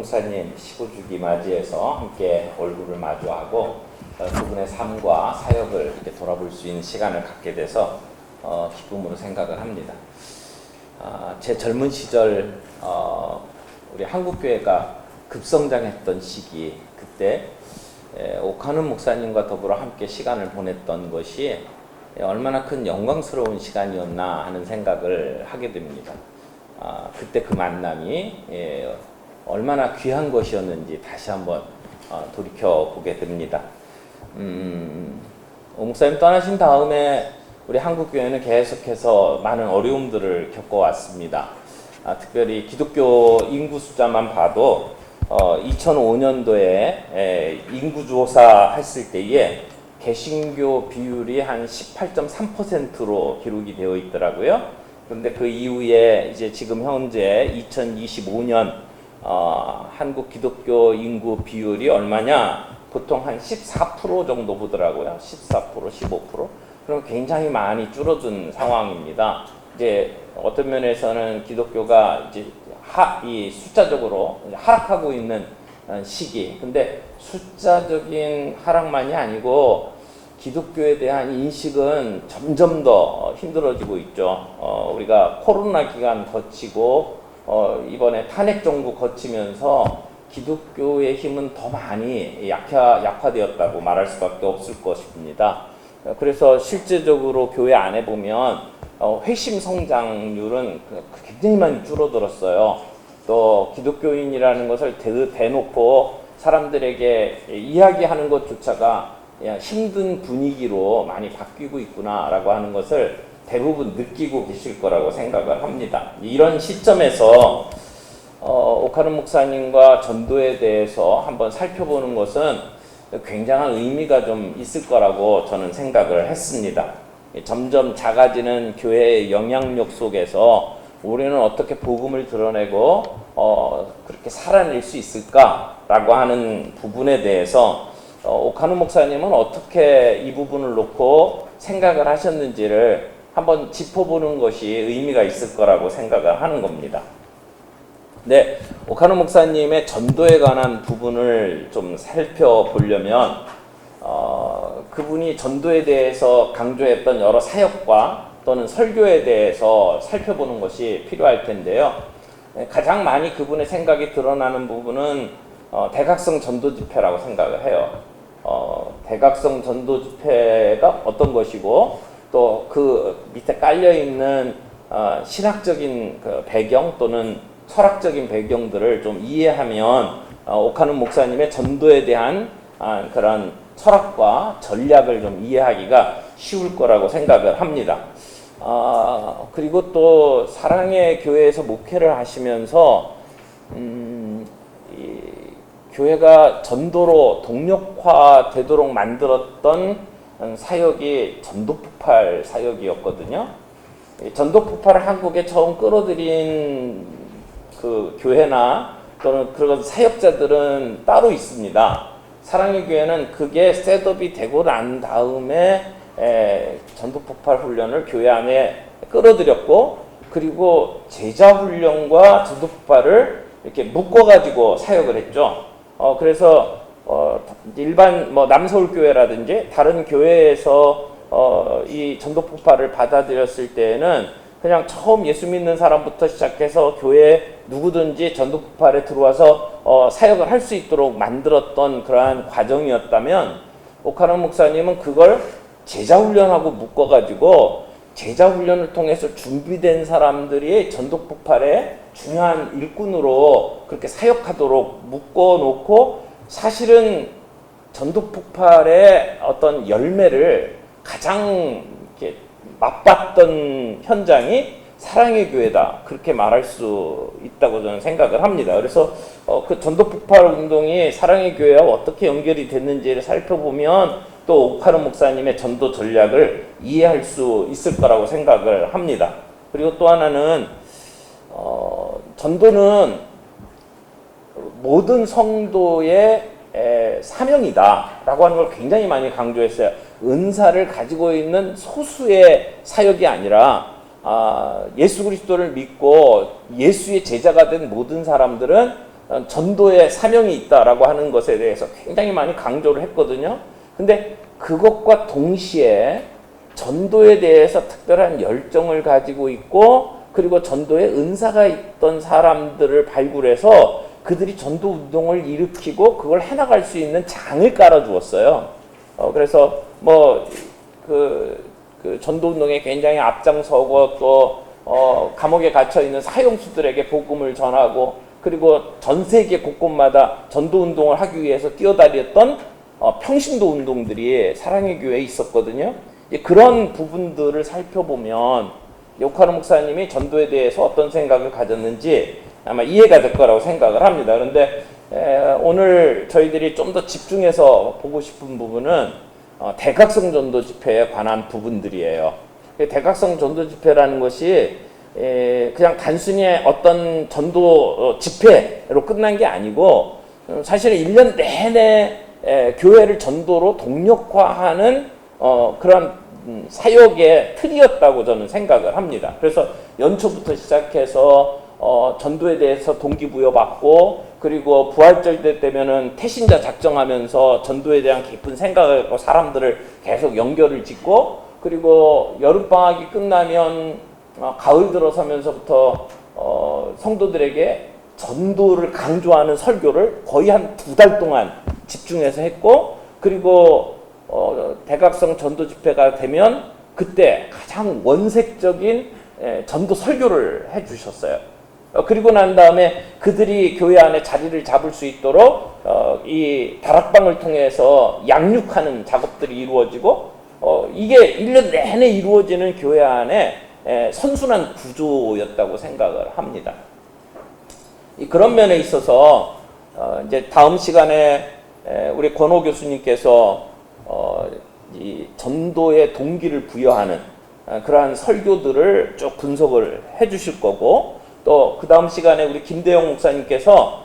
목사님 15주기 맞이해서 함께 얼굴을 마주하고 그분의 삶과 사역을 이렇게 돌아볼 수 있는 시간을 갖게 돼서 기쁨으로 생각을 합니다. 제 젊은 시절 우리 한국교회가 급성장했던 시기, 그때 오카는 목사님과 더불어 함께 시간을 보냈던 것이 얼마나 큰 영광스러운 시간이었나 하는 생각을 하게 됩니다. 그때 그 만남이 얼마나 귀한 것이었는지 다시 한번 돌이켜 보게 됩니다. 오 목사님 떠나신 다음에 우리 한국교회는 계속해서 많은 어려움들을 겪어왔습니다. 특별히 기독교 인구 숫자만 봐도 2005년도에 인구조사 했을 때에 개신교 비율이 한 18.3%로 기록이 되어 있더라고요. 그런데 그 이후에 이제 지금 현재 2025년 한국 기독교 인구 비율이 얼마냐? 보통 한 14% 정도 보더라고요. 14%, 15%. 그럼 굉장히 많이 줄어든 상황입니다. 이제 어떤 면에서는 기독교가 이제 이 숫자적으로 하락하고 있는 시기. 근데 숫자적인 하락만이 아니고 기독교에 대한 인식은 점점 더 힘들어지고 있죠. 우리가 코로나 기간 거치고 이번에 탄핵 정부 거치면서 기독교의 힘은 더 많이 약화되었다고 말할 수밖에 없을 것입니다. 그래서 실제적으로 교회 안에 보면 회심 성장률은 굉장히 많이 줄어들었어요. 또 기독교인이라는 것을 대놓고 사람들에게 이야기하는 것조차가 힘든 분위기로 많이 바뀌고 있구나라고 하는 것을 대부분 느끼고 계실 거라고 생각을 합니다. 이런 시점에서 오카는 목사님과 전도에 대해서 한번 살펴보는 것은 굉장한 의미가 좀 있을 거라고 저는 생각을 했습니다. 점점 작아지는 교회의 영향력 속에서 우리는 어떻게 복음을 드러내고 그렇게 살아낼 수 있을까라고 하는 부분에 대해서 오카는 목사님은 어떻게 이 부분을 놓고 생각을 하셨는지를 한번 짚어보는 것이 의미가 있을 거라고 생각을 하는 겁니다. 네, 오카는 목사님의 전도에 관한 부분을 좀 살펴보려면 그분이 전도에 대해서 강조했던 여러 사역과 또는 설교에 대해서 살펴보는 것이 필요할 텐데요. 가장 많이 그분의 생각이 드러나는 부분은 대각성 전도 집회라고 생각을 해요. 대각성 전도 집회가 어떤 것이고 또 그 밑에 깔려있는 신학적인 그 배경 또는 철학적인 배경들을 좀 이해하면 오카는 목사님의 전도에 대한 그런 철학과 전략을 좀 이해하기가 쉬울 거라고 생각을 합니다. 그리고 또 사랑의 교회에서 목회를 하시면서 교회가 전도로 동력화되도록 만들었던 사역이 전도폭발 사역이었거든요. 전도폭발을 한국에 처음 끌어들인 그 교회나 또는 그런 사역자들은 따로 있습니다. 사랑의 교회는 그게 셋업이 되고 난 다음에 전도폭발 훈련을 교회 안에 끌어들였고, 그리고 제자 훈련과 전도폭발을 이렇게 묶어가지고 사역을 했죠. 그래서 일반 남서울교회라든지 다른 교회에서 이 전도폭발을 받아들였을 때에는 그냥 처음 예수 믿는 사람부터 시작해서 교회에 누구든지 전도폭발에 들어와서 사역을 할 수 있도록 만들었던 그러한 과정이었다면, 오카는 목사님은 그걸 제자훈련하고 묶어가지고 제자훈련을 통해서 준비된 사람들이 전도폭발의 중요한 일꾼으로 그렇게 사역하도록 묶어놓고, 사실은 전도폭발의 어떤 열매를 가장 이렇게 맛봤던 현장이 사랑의 교회다, 그렇게 말할 수 있다고 저는 생각을 합니다. 그래서 그 전도폭발 운동이 사랑의 교회와 어떻게 연결이 됐는지를 살펴보면 또 오카는 목사님의 전도 전략을 이해할 수 있을 거라고 생각을 합니다. 그리고 또 하나는 전도는 모든 성도의 사명이다 라고 하는 걸 굉장히 많이 강조했어요. 은사를 가지고 있는 소수의 사역이 아니라 예수 그리스도를 믿고 예수의 제자가 된 모든 사람들은 전도의 사명이 있다라고 하는 것에 대해서 굉장히 많이 강조를 했거든요. 근데 그것과 동시에 전도에 대해서 특별한 열정을 가지고 있고, 그리고 전도에 은사가 있던 사람들을 발굴해서 그들이 전도 운동을 일으키고 그걸 해나갈 수 있는 장을 깔아주었어요. 그래서 그 전도 운동에 굉장히 앞장서고 또 감옥에 갇혀 있는 사형수들에게 복음을 전하고, 그리고 전 세계 곳곳마다 전도 운동을 하기 위해서 뛰어다녔던 평신도 운동들이 사랑의 교회에 있었거든요. 그런 부분들을 살펴보면 오카노 목사님이 전도에 대해서 어떤 생각을 가졌는지 아마 이해가 될 거라고 생각을 합니다. 그런데 오늘 저희들이 좀 더 집중해서 보고 싶은 부분은 대각성 전도 집회에 관한 부분들이에요. 대각성 전도 집회라는 것이 그냥 단순히 어떤 전도 집회로 끝난 게 아니고, 사실은 1년 내내 교회를 전도로 동력화하는 그런 사역의 틀이었다고 저는 생각을 합니다. 그래서 연초부터 시작해서 전도에 대해서 동기부여받고, 그리고 부활절 때 되면은 태신자 작정하면서 전도에 대한 깊은 생각을 갖고 사람들을 계속 연결을 짓고, 그리고 여름방학이 끝나면 가을 들어서면서부터 성도들에게 전도를 강조하는 설교를 거의 한 2달 동안 집중해서 했고, 그리고 대각성 전도 집회가 되면 그때 가장 원색적인 전도 설교를 해주셨어요. 그리고 난 다음에 그들이 교회 안에 자리를 잡을 수 있도록 이 다락방을 통해서 양육하는 작업들이 이루어지고, 이게 1년 내내 이루어지는 교회 안에 선순환 구조였다고 생각을 합니다. 그런 면에 있어서 이제 다음 시간에 우리 권호 교수님께서 이 전도의 동기를 부여하는 그러한 설교들을 쭉 분석을 해 주실 거고, 또 그 다음 시간에 우리 김대영 목사님께서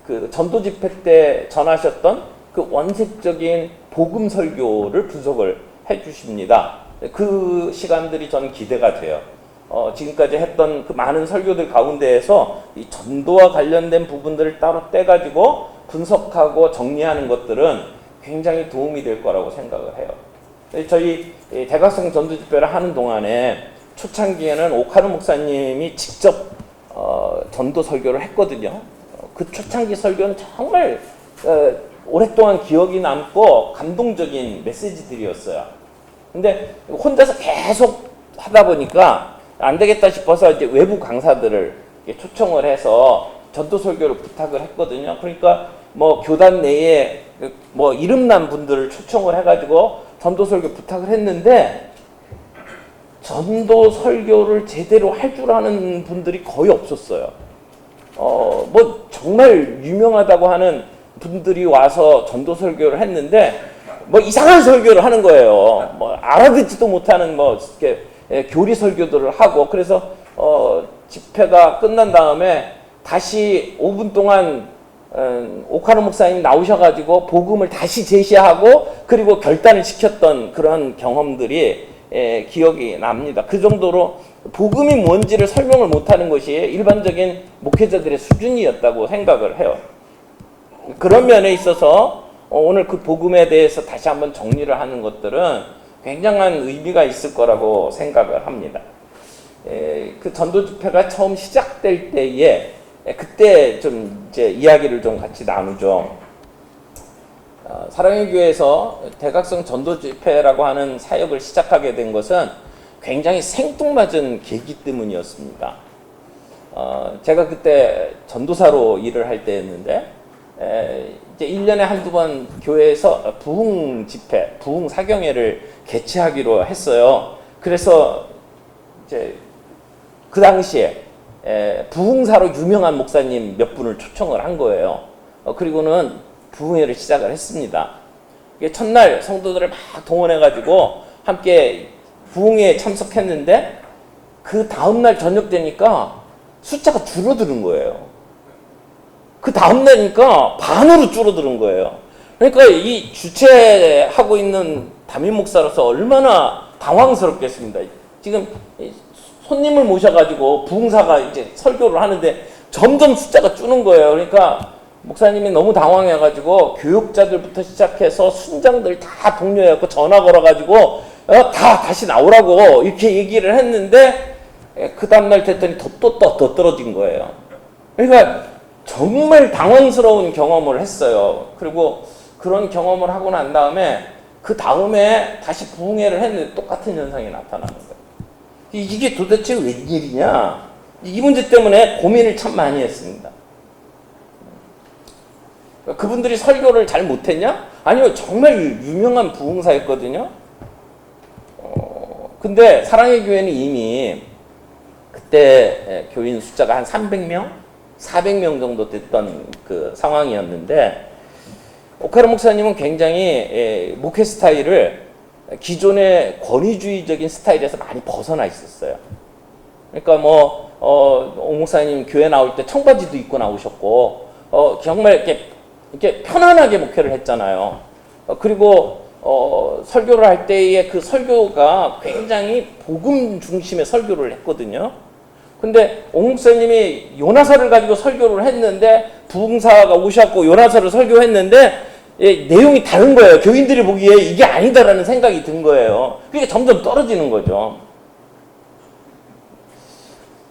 그 전도 집회 때 전하셨던 그 원색적인 복음 설교를 분석을 해 주십니다. 그 시간들이 저는 기대가 돼요. 지금까지 했던 그 많은 설교들 가운데에서 이 전도와 관련된 부분들을 따로 떼가지고 분석하고 정리하는 것들은 굉장히 도움이 될 거라고 생각을 해요. 저희 대각성 전도 집회를 하는 동안에 초창기에는 오카노 목사님이 직접 전도 설교를 했거든요. 그 초창기 설교는 정말 오랫동안 기억이 남고 감동적인 메시지들이었어요. 근데 혼자서 계속 하다 보니까 안 되겠다 싶어서 이제 외부 강사들을 초청을 해서 전도 설교를 부탁을 했거든요. 그러니까 교단 내에 이름난 분들을 초청을 해가지고 전도 설교 부탁을 했는데, 전도 설교를 제대로 할 줄 아는 분들이 거의 없었어요. 정말 유명하다고 하는 분들이 와서 전도 설교를 했는데 이상한 설교를 하는 거예요. 알아듣지도 못하는 이렇게 교리 설교들을 하고, 그래서 집회가 끝난 다음에 다시 5분 동안 오카노 목사님 나오셔가지고 복음을 다시 제시하고, 그리고 결단을 시켰던 그런 경험들이 기억이 납니다. 그 정도로 복음이 뭔지를 설명을 못하는 것이 일반적인 목회자들의 수준이었다고 생각을 해요. 그런 면에 있어서 오늘 그 복음에 대해서 다시 한번 정리를 하는 것들은 굉장한 의미가 있을 거라고 생각을 합니다. 그 전도 집회가 처음 시작될 때에 그때 좀 이제 이야기를 좀 같이 나누죠. 사랑의 교회에서 대각성 전도 집회라고 하는 사역을 시작하게 된 것은 굉장히 생뚱맞은 계기 때문이었습니다. 제가 그때 전도사로 일을 할 때였는데, 이제 1년에 한두 번 교회에서 부흥 집회, 부흥 사경회를 개최하기로 했어요. 그래서 이제 그 당시에 부흥사로 유명한 목사님 몇 분을 초청을 한 거예요. 그리고는 부흥회를 시작을 했습니다. 첫날 성도들을 막 동원해가지고 함께 부흥회에 참석했는데, 그 다음날 저녁 되니까 숫자가 줄어드는 거예요. 그 다음날이니까 반으로 줄어드는 거예요. 그러니까 이 주최하고 있는 담임 목사로서 얼마나 당황스럽겠습니다. 지금 손님을 모셔가지고 부흥사가 이제 설교를 하는데 점점 숫자가 줄는 거예요. 그러니까 목사님이 너무 당황해가지고 교육자들부터 시작해서 순장들 다 동료해갖고 전화 걸어가지고 다 다시 나오라고 이렇게 얘기를 했는데 그 다음날 됐더니 더 떨어진 거예요. 그러니까 정말 당황스러운 경험을 했어요. 그리고 그런 경험을 하고 난 다음에 그 다음에 다시 부흥회를 했는데 똑같은 현상이 나타나는 거예요. 이게 도대체 웬일이냐? 이 문제 때문에 고민을 참 많이 했습니다. 그분들이 설교를 잘 못했냐? 아니요, 정말 유명한 부흥사였거든요. 근데 사랑의 교회는 이미 그때 교인 숫자가 한 300명? 400명 정도 됐던 그 상황이었는데 오카르 목사님은 굉장히 목회 스타일을 기존의 권위주의적인 스타일에서 많이 벗어나 있었어요. 그러니까 오 목사님 교회 나올 때 청바지도 입고 나오셨고 정말 이렇게 편안하게 목회를 했잖아요. 그리고 설교를 할 때의 그 설교가 굉장히 복음 중심의 설교를 했거든요. 근데 오 목사님이 요나서를 가지고 설교를 했는데 부흥사가 오셨고 요나서를 설교했는데 내용이 다른 거예요. 교인들이 보기에 이게 아니다라는 생각이 든 거예요. 그게 점점 떨어지는 거죠.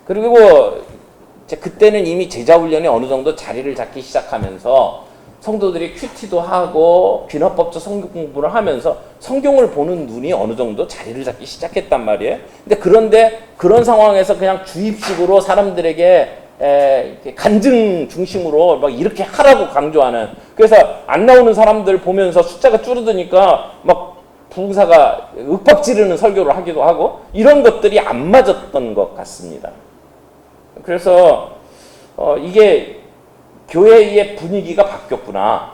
그리고 그때는 이미 제자훈련이 어느 정도 자리를 잡기 시작하면서 성도들이 큐티도 하고 귀납법적 성경 공부를 하면서 성경을 보는 눈이 어느 정도 자리를 잡기 시작했단 말이에요. 그런데 그런 상황에서 그냥 주입식으로 사람들에게 간증 중심으로 막 이렇게 하라고 강조하는, 그래서 안 나오는 사람들 보면서 숫자가 줄어드니까 막 부흥사가 윽박 지르는 설교를 하기도 하고 이런 것들이 안 맞았던 것 같습니다. 그래서 이게 교회의 분위기가 바뀌었구나,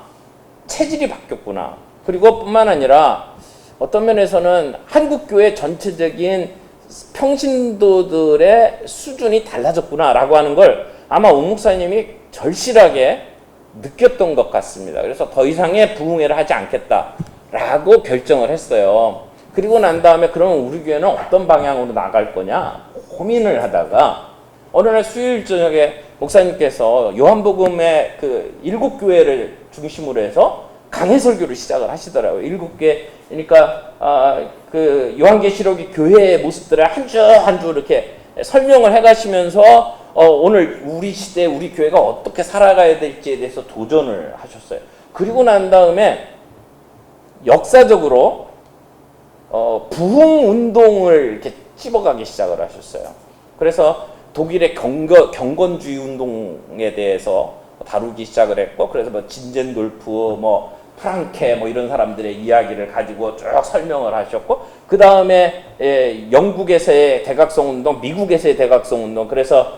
체질이 바뀌었구나, 그리고 뿐만 아니라 어떤 면에서는 한국교회 전체적인 평신도들의 수준이 달라졌구나라고 하는 걸 아마 오 목사님이 절실하게 느꼈던 것 같습니다. 그래서 더 이상의 부흥회를 하지 않겠다라고 결정을 했어요. 그리고 난 다음에 그러면 우리 교회는 어떤 방향으로 나갈 거냐 고민을 하다가 어느 날 수요일 저녁에 목사님께서 요한복음의 그 7교회를 중심으로 해서 강해 설교를 시작을 하시더라고요. 7개, 그러니까 그 요한계시록의 교회의 모습들을 한 주 한 주 이렇게 설명을 해가시면서 오늘 우리 시대 우리 교회가 어떻게 살아가야 될지에 대해서 도전을 하셨어요. 그리고 난 다음에 역사적으로 부흥 운동을 이렇게 찝어가기 시작을 하셨어요. 그래서 독일의 경건주의 운동에 대해서 다루기 시작을 했고, 그래서 뭐 진젠돌프, 뭐 프랑케, 뭐 이런 사람들의 이야기를 가지고 쭉 설명을 하셨고, 그 다음에 영국에서의 대각성 운동, 미국에서의 대각성 운동, 그래서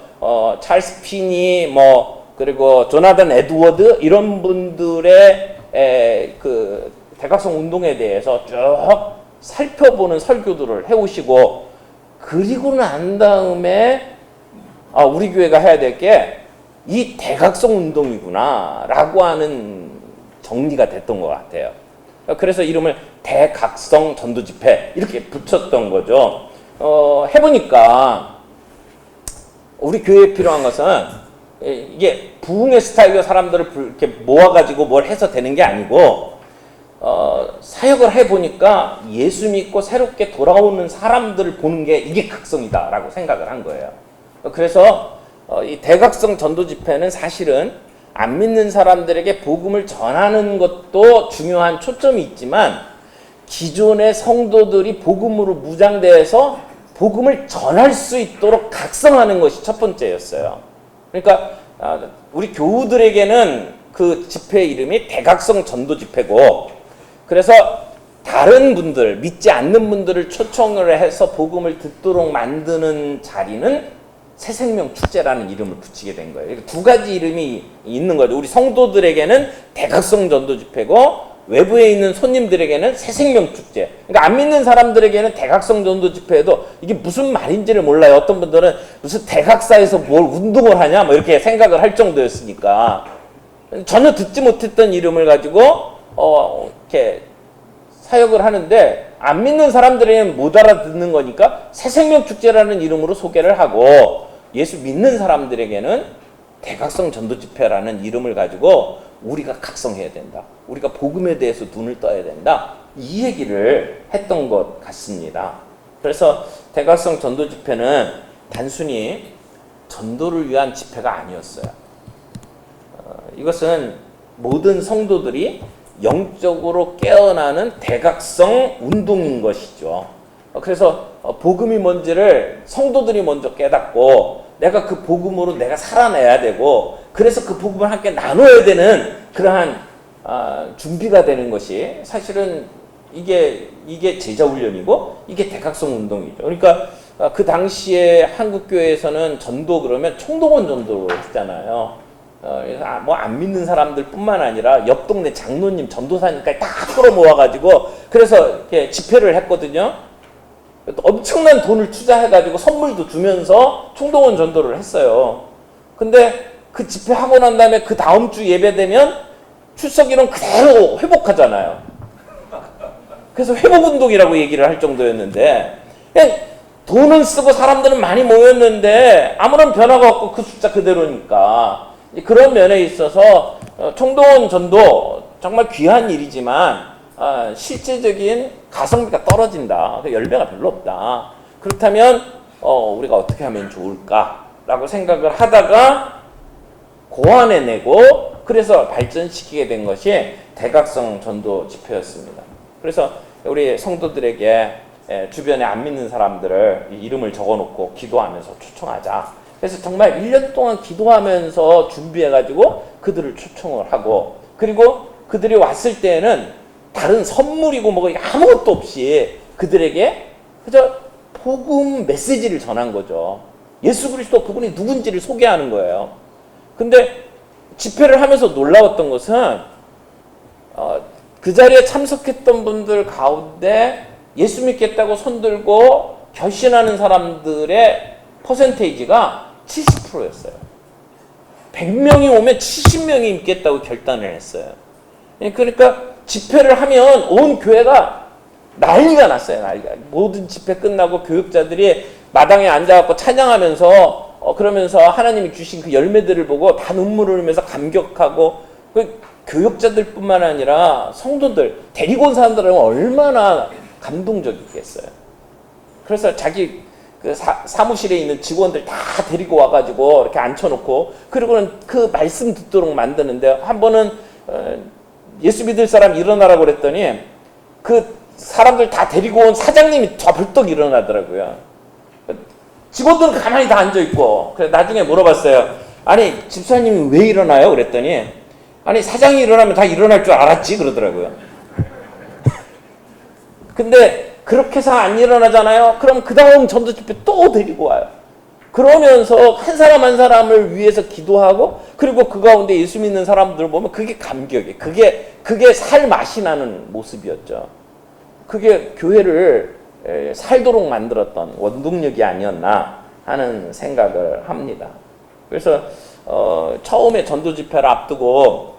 찰스 피니, 뭐 그리고 조나단 에드워드 이런 분들의 그 대각성 운동에 대해서 쭉 살펴보는 설교들을 해오시고, 그리고 난 다음에 우리 교회가 해야 될 게 이 대각성 운동이구나 라고 하는 정리가 됐던 것 같아요. 그래서 이름을 대각성 전도집회 이렇게 붙였던 거죠. 해보니까 우리 교회에 필요한 것은 이게 부흥의 스타일로 사람들을 이렇게 모아가지고 뭘 해서 되는 게 아니고 사역을 해보니까 예수 믿고 새롭게 돌아오는 사람들을 보는 게 이게 각성이다 라고 생각을 한 거예요. 그래서 이 대각성 전도 집회는 사실은 안 믿는 사람들에게 복음을 전하는 것도 중요한 초점이 있지만 기존의 성도들이 복음으로 무장돼서 복음을 전할 수 있도록 각성하는 것이 첫 번째였어요. 그러니까 우리 교우들에게는 그 집회 이름이 대각성 전도 집회고, 그래서 다른 분들, 믿지 않는 분들을 초청을 해서 복음을 듣도록 만드는 자리는 새생명 축제라는 이름을 붙이게 된 거예요. 두 가지 이름이 있는 거죠. 우리 성도들에게는 대각성 전도 집회고, 외부에 있는 손님들에게는 새생명 축제. 그러니까 안 믿는 사람들에게는 대각성 전도 집회에도 이게 무슨 말인지를 몰라요. 어떤 분들은 무슨 대각사에서 뭘 운동을 하냐 뭐 이렇게 생각을 할 정도였으니까 전혀 듣지 못했던 이름을 가지고 이렇게 사역을 하는데, 안 믿는 사람들에게는 못 알아듣는 거니까 새생명 축제라는 이름으로 소개를 하고, 예수 믿는 사람들에게는 대각성 전도 집회라는 이름을 가지고 우리가 각성해야 된다. 우리가 복음에 대해서 눈을 떠야 된다. 이 얘기를 했던 것 같습니다. 그래서 대각성 전도 집회는 단순히 전도를 위한 집회가 아니었어요. 이것은 모든 성도들이 영적으로 깨어나는 대각성 운동인 것이죠. 그래서 복음이 뭔지를 성도들이 먼저 깨닫고 내가 그 복음으로 내가 살아내야 되고 그래서 그 복음을 함께 나눠야 되는 그러한 준비가 되는 것이 사실은 이게 제자훈련이고 이게 대각성 운동이죠. 그러니까 그 당시에 한국교회에서는 전도 그러면 총동원 전도로 했잖아요. 뭐 안 믿는 사람들 뿐만 아니라 옆 동네 장로님, 전도사님까지 다 끌어모아가지고 그래서 이렇게 집회를 했거든요. 엄청난 돈을 투자해가지고 선물도 주면서 총동원 전도를 했어요. 근데 그 집회하고 난 다음에 그 다음 주 예배 되면 출석인원 그대로 회복하잖아요. 그래서 회복운동이라고 얘기를 할 정도였는데 그냥 돈은 쓰고 사람들은 많이 모였는데 아무런 변화가 없고 그 숫자 그대로니까 그런 면에 있어서 총동원 전도 정말 귀한 일이지만 실제적인 가성비가 떨어진다. 열매가 별로 없다. 그렇다면 우리가 어떻게 하면 좋을까라고 생각을 하다가 고안해내고 그래서 발전시키게 된 것이 대각성 전도 집회였습니다. 그래서 우리 성도들에게 주변에 안 믿는 사람들을 이름을 적어놓고 기도하면서 초청하자. 그래서 정말 1년 동안 기도하면서 준비해가지고 그들을 초청을 하고 그리고 그들이 왔을 때에는 다른 선물이고 뭐가 아무것도 없이 그들에게 그저 복음 메시지를 전한 거죠. 예수 그리스도 그분이 누군지를 소개하는 거예요. 근데 집회를 하면서 놀라웠던 것은 그 자리에 참석했던 분들 가운데 예수 믿겠다고 손들고 결신하는 사람들의 퍼센테이지가 70%였어요. 100명이 오면 70명이 믿겠다고 결단을 했어요. 그러니까 집회를 하면 온 교회가 난리가 났어요. 난리가. 모든 집회 끝나고 교육자들이 마당에 앉아갖고 찬양하면서 그러면서 하나님이 주신 그 열매들을 보고 다 눈물을 흘리면서 감격하고 그 교육자들뿐만 아니라 성도들 데리고 온 사람들은 얼마나 감동적이겠어요. 그래서 자기 그 사무실에 있는 직원들 다 데리고 와가지고 이렇게 앉혀놓고 그리고는 그 말씀 듣도록 만드는데 한 번은 예수 믿을 사람 일어나라고 그랬더니 그 사람들 다 데리고 온 사장님이 벌떡 일어나더라고요. 직원들은 가만히 다 앉아있고 그래서 나중에 물어봤어요. 아니 집사님이 왜 일어나요? 그랬더니 아니 사장이 일어나면 다 일어날 줄 알았지 그러더라고요. 근데 그렇게 해서 안 일어나잖아요. 그럼 그 다음 전도 집회 또 데리고 와요. 그러면서 한 사람 한 사람을 위해서 기도하고 그리고 그 가운데 예수 믿는 사람들 보면 그게 감격이 그게 살 맛이 나는 모습이었죠. 그게 교회를 살도록 만들었던 원동력이 아니었나 하는 생각을 합니다. 그래서 처음에 전도 집회를 앞두고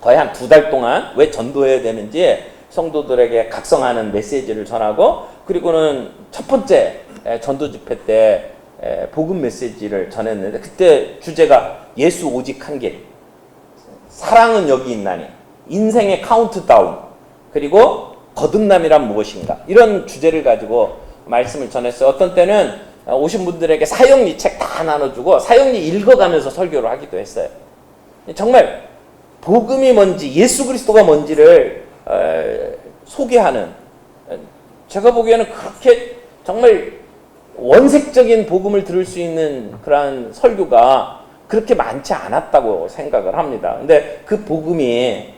거의 한 2달 동안 왜 전도해야 되는지 성도들에게 각성하는 메시지를 전하고 그리고는 첫 번째 전도 집회 때 복음 메시지를 전했는데 그때 주제가 예수 오직 한 길, 사랑은 여기 있나니, 인생의 카운트다운, 그리고 거듭남이란 무엇인가 이런 주제를 가지고 말씀을 전했어요. 어떤 때는 오신 분들에게 사형리 책 다 나눠주고 사형리 읽어가면서 설교를 하기도 했어요. 정말 복음이 뭔지 예수 그리스도가 뭔지를 소개하는 제가 보기에는 그렇게 정말 원색적인 복음을 들을 수 있는 그러한 설교가 그렇게 많지 않았다고 생각을 합니다. 근데 그 복음이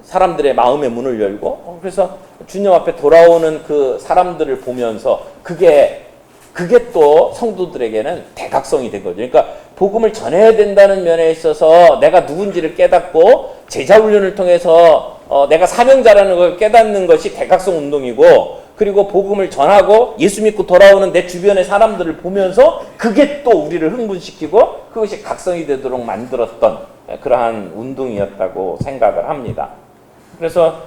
사람들의 마음의 문을 열고 그래서 주님 앞에 돌아오는 그 사람들을 보면서 그게 또 성도들에게는 대각성이 된 거죠. 그러니까 복음을 전해야 된다는 면에 있어서 내가 누군지를 깨닫고 제자훈련을 통해서 내가 사명자라는 걸 깨닫는 것이 대각성 운동이고 그리고 복음을 전하고 예수 믿고 돌아오는 내 주변의 사람들을 보면서 그게 또 우리를 흥분시키고 그것이 각성이 되도록 만들었던 그러한 운동이었다고 생각을 합니다. 그래서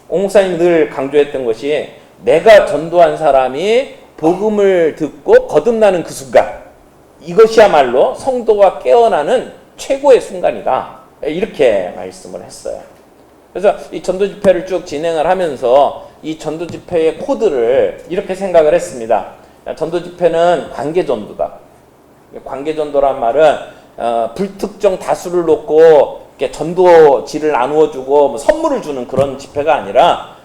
옹 목사님이 늘 강조했던 것이 내가 전도한 사람이 복음을 듣고 거듭나는 그 순간 이것이야말로 성도가 깨어나는 최고의 순간이다. 이렇게 말씀을 했어요. 그래서 이 전도 집회를 쭉 진행을 하면서 이 전도 집회의 코드를 이렇게 생각을 했습니다. 전도 집회는 관계 전도다. 관계 전도란 말은 불특정 다수를 놓고 이렇게 전도지를 나누어주고 뭐 선물을 주는 그런 집회가 아니라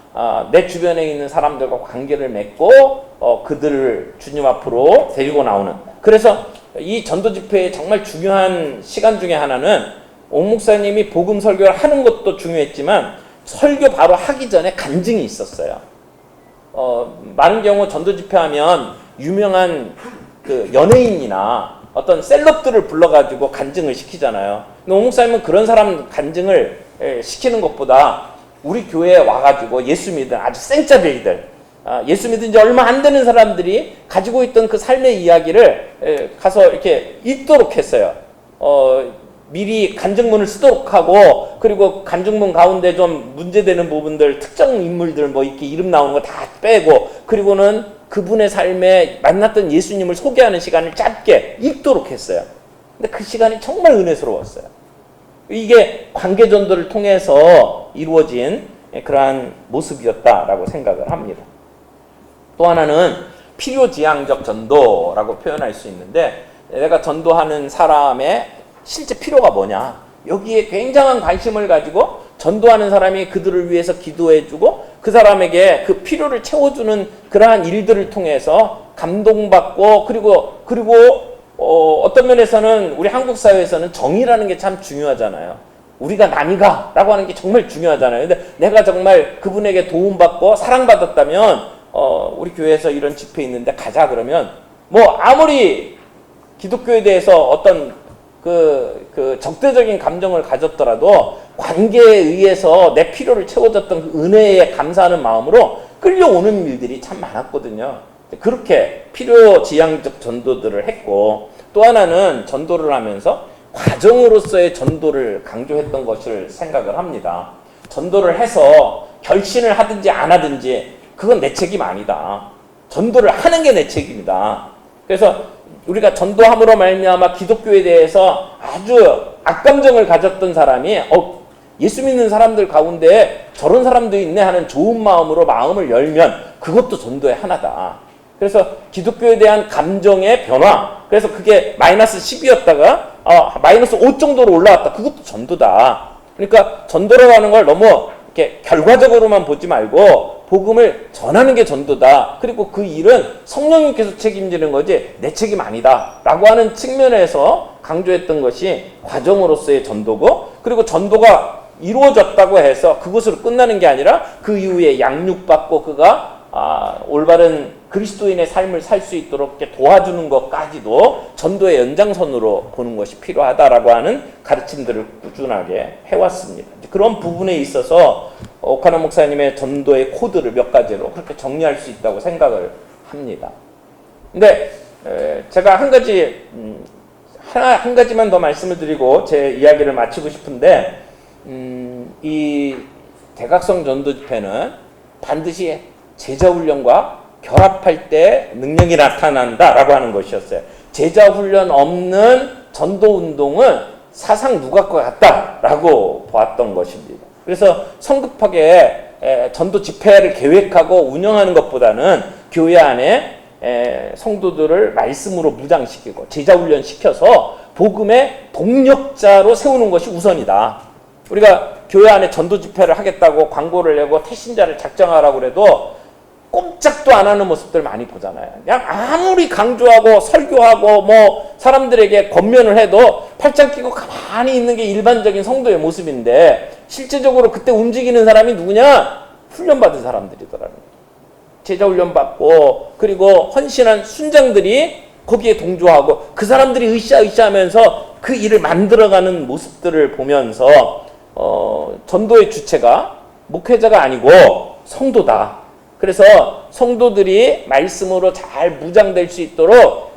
내 주변에 있는 사람들과 관계를 맺고 그들을 주님 앞으로 데리고 나오는. 그래서 이 전도 집회의 정말 중요한 시간 중에 하나는 옥 목사님이 복음 설교를 하는 것도 중요했지만 설교 바로 하기 전에 간증이 있었어요. 많은 경우 전도 집회하면 유명한 그 연예인이나 어떤 셀럽들을 불러가지고 간증을 시키잖아요. 근데 옥 목사님은 그런 사람 간증을 시키는 것보다 우리 교회에 와가지고 예수 믿은 아주 생짜배기들, 예수 믿은 지 얼마 안 되는 사람들이 가지고 있던 그 삶의 이야기를 가서 이렇게 읽도록 했어요. 미리 간증문을 쓰도록 하고, 그리고 간증문 가운데 좀 문제되는 부분들, 특정 인물들 뭐 이렇게 이름 나오는 거 다 빼고, 그리고는 그분의 삶에 만났던 예수님을 소개하는 시간을 짧게 읽도록 했어요. 근데 그 시간이 정말 은혜스러웠어요. 이게 관계 전도를 통해서 이루어진 그러한 모습이었다라고 생각을 합니다. 또 하나는 필요지향적 전도라고 표현할 수 있는데, 내가 전도하는 사람의 실제 필요가 뭐냐, 여기에 굉장한 관심을 가지고 전도하는 사람이 그들을 위해서 기도해주고 그 사람에게 그 필요를 채워주는 그러한 일들을 통해서 감동받고, 그리고 어떤 면에서는 우리 한국 사회에서는 정의라는 게 참 중요하잖아요. 우리가 남이가 라고 하는 게 정말 중요하잖아요. 근데 내가 정말 그분에게 도움받고 사랑받았다면 우리 교회에서 이런 집회 있는데 가자 그러면 뭐 아무리 기독교에 대해서 어떤 그 적대적인 감정을 가졌더라도 관계에 의해서 내 필요를 채워줬던 그 은혜에 감사하는 마음으로 끌려오는 일들이 참 많았거든요. 그렇게 필요지향적 전도들을 했고, 또 하나는 전도를 하면서 과정으로서의 전도를 강조했던 것을 생각을 합니다. 전도를 해서 결신을 하든지 안 하든지 그건 내 책임 아니다. 전도를 하는 게 내 책임이다. 그래서 우리가 전도함으로 말미암아 기독교에 대해서 아주 악감정을 가졌던 사람이 예수 믿는 사람들 가운데 저런 사람도 있네 하는 좋은 마음으로 마음을 열면 그것도 전도의 하나다. 그래서 기독교에 대한 감정의 변화, 그래서 그게 마이너스 10이었다가 마이너스 5 정도로 올라왔다. 그것도 전도다. 그러니까 전도라고 하는 걸 너무 이렇게 결과적으로만 보지 말고 복음을 전하는 게 전도다. 그리고 그 일은 성령님께서 책임지는 거지 내 책임 아니다 라고 하는 측면에서 강조했던 것이 과정으로서의 전도고, 그리고 전도가 이루어졌다고 해서 그것으로 끝나는 게 아니라 그 이후에 양육받고 그가 올바른 그리스도인의 삶을 살 수 있도록 도와주는 것까지도 전도의 연장선으로 보는 것이 필요하다라고 하는 가르침들을 꾸준하게 해왔습니다. 그런 부분에 있어서 오카노 목사님의 전도의 코드를 몇 가지로 그렇게 정리할 수 있다고 생각을 합니다. 근데 제가 한 가지만 더 말씀을 드리고 제 이야기를 마치고 싶은데, 이 대각성 전도 집회는 반드시 제자훈련과 결합할 때 능력이 나타난다라고 하는 것이었어요. 제자훈련 없는 전도운동은 사상 누각과 같다라고 보았던 것입니다. 그래서 성급하게 전도 집회를 계획하고 운영하는 것보다는 교회 안에 성도들을 말씀으로 무장시키고 제자훈련 시켜서 복음의 동력자로 세우는 것이 우선이다. 우리가 교회 안에 전도 집회를 하겠다고 광고를 내고 태신자를 작정하라고 그래도 꼼짝도 안 하는 모습들 많이 보잖아요. 그냥 아무리 강조하고 설교하고 뭐 사람들에게 권면을 해도 팔짱 끼고 가만히 있는 게 일반적인 성도의 모습인데, 실제적으로 그때 움직이는 사람이 누구냐? 훈련받은 사람들이더라고요. 제자 훈련받고 그리고 헌신한 순장들이 거기에 동조하고 그 사람들이 으쌰으쌰하면서 그 일을 만들어가는 모습들을 보면서 전도의 주체가 목회자가 아니고 성도다. 그래서 성도들이 말씀으로 잘 무장될 수 있도록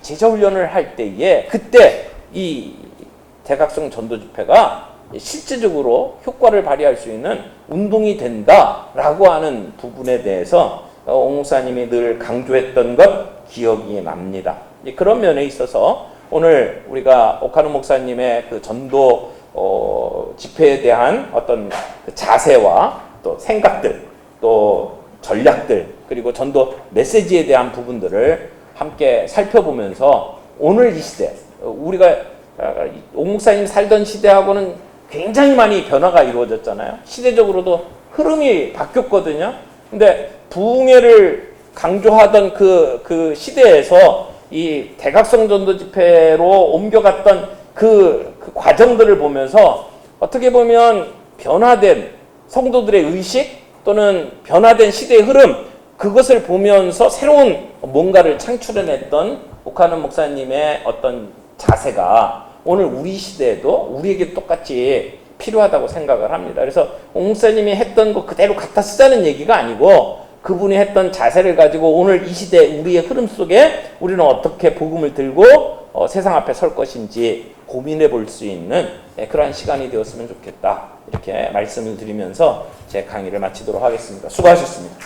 제자훈련을 할 때에 그때 이 대각성 전도 집회가 실제적으로 효과를 발휘할 수 있는 운동이 된다라고 하는 부분에 대해서 옥 목사님이 늘 강조했던 것 기억이 납니다. 이제 그런 면에 있어서 오늘 우리가 오카노 목사님의 그 전도 집회에 대한 어떤 그 자세와 또 생각들, 또 전략들, 그리고 전도 메시지에 대한 부분들을 함께 살펴보면서 오늘 이 시대, 우리가 오 목사님 살던 시대하고는 굉장히 많이 변화가 이루어졌잖아요. 시대적으로도 흐름이 바뀌었거든요. 근데 부흥회를 강조하던 그 시대에서 이 대각성 전도 집회로 옮겨갔던 그 과정들을 보면서 어떻게 보면 변화된 성도들의 의식 또는 변화된 시대의 흐름, 그것을 보면서 새로운 뭔가를 창출해냈던 오카노 목사님의 어떤 자세가 오늘 우리 시대에도 우리에게 똑같이 필요하다고 생각을 합니다. 그래서 오 목사님이 했던 거 그대로 갖다 쓰자는 얘기가 아니고 그분이 했던 자세를 가지고 오늘 이 시대 우리의 흐름 속에 우리는 어떻게 복음을 들고 세상 앞에 설 것인지 고민해 볼 수 있는 그러한 시간이 되었으면 좋겠다. 이렇게 말씀을 드리면서 제 강의를 마치도록 하겠습니다. 수고하셨습니다.